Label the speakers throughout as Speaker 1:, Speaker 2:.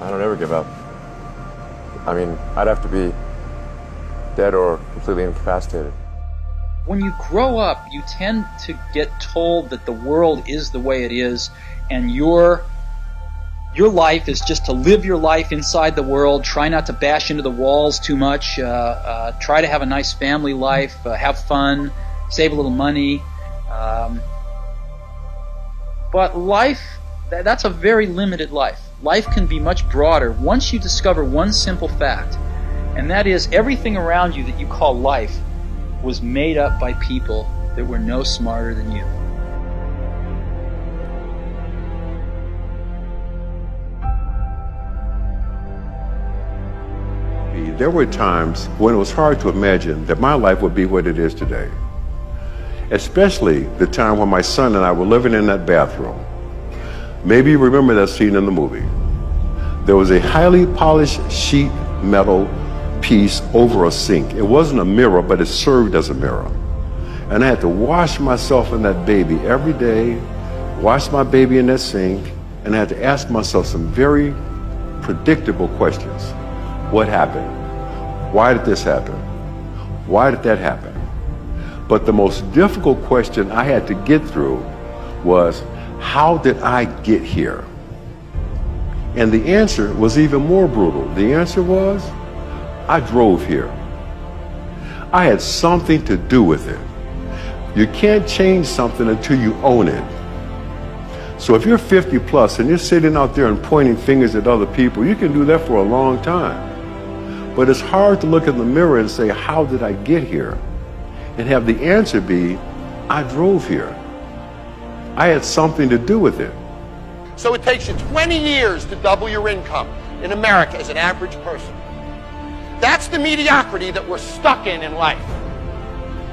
Speaker 1: I don't ever give up. I mean, I'd have to be dead or completely incapacitated.
Speaker 2: When you grow up, you tend to get told that the world is the way it is, and your life is just to live your life inside the world, try not to bash into the walls too much, try to have a nice family life, have fun, save a little money. But life, that's a very limited life. Life can be much broader once you discover one simple fact, and that is everything around you that you call life was made up by people that were no smarter than you.
Speaker 3: There were times when it was hard to imagine that my life would be what it is today. Especially the time when my son and I were living in that bathroom. Maybe you remember that scene in the movie. There was a highly polished sheet metal piece over a sink. It wasn't a mirror, but it served as a mirror. And I had to wash myself in that baby every day, wash my baby in that sink, and I had to ask myself some very predictable questions. What happened? Why did this happen? Why did that happen? But the most difficult question I had to get through was, how did I get here? And the answer was even more brutal. The answer was, I drove here. I had something to do with it. You can't change something until you own it. So if you're 50 plus and you're sitting out there and pointing fingers at other people, you can do that for a long time. But it's hard to look in the mirror and say, how did I get here? And have the answer be, I drove here. I had something to do with it.
Speaker 4: So it takes you 20 years to double your income in America as an average person. That's the mediocrity that we're stuck in life.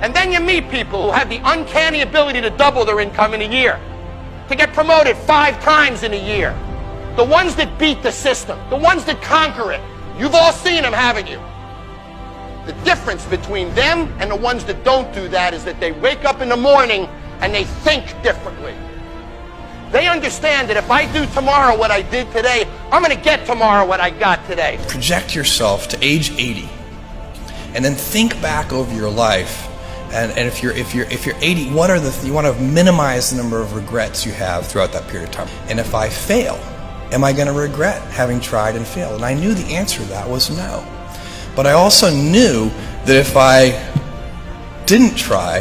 Speaker 4: And then you meet people who have the uncanny ability to double their income in a year, to get promoted 5 times in a year. The ones that beat the system, the ones that conquer it. You've all seen them, haven't you? The difference between them and the ones that don't do that is that they wake up in the morning and they think differently. They understand that if I do tomorrow what I did today, I'm going to get tomorrow what I got today.
Speaker 5: Project yourself to age 80, and then think back over your life. And if you're 80, what are you want to minimize the number of regrets you have throughout that period of time. And if I fail, am I going to regret having tried and failed? And I knew the answer to that was no. But I also knew that if I didn't try,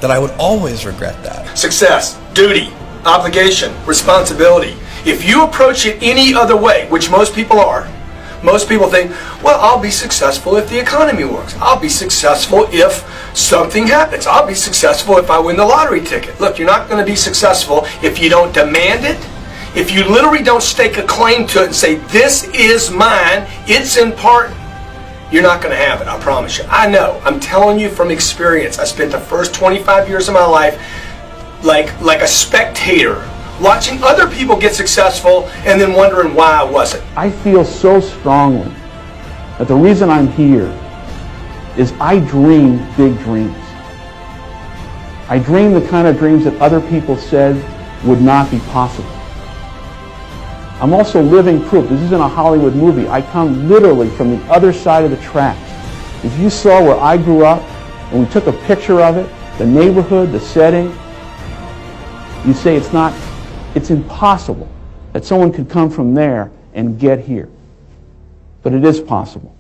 Speaker 5: that I would always regret that.
Speaker 6: Success, duty, obligation, responsibility. If you approach it any other way, which most people are, most people think, well, I'll be successful if the economy works. I'll be successful if something happens. I'll be successful if I win the lottery ticket. Look, you're not going to be successful if you don't demand it, if you literally don't stake a claim to it and say, this is mine, it's important. You're not going to have it, I promise you. I know. I'm telling you from experience. I spent the first 25 years of my life like a spectator, watching other people get successful and then wondering why I wasn't.
Speaker 7: I feel so strongly that the reason I'm here is I dream big dreams. I dream the kind of dreams that other people said would not be possible. I'm also living proof. This isn't a Hollywood movie. I come literally from the other side of the tracks. If you saw where I grew up and we took a picture of it, the neighborhood, the setting, you'd say it's impossible that someone could come from there and get here. But it is possible.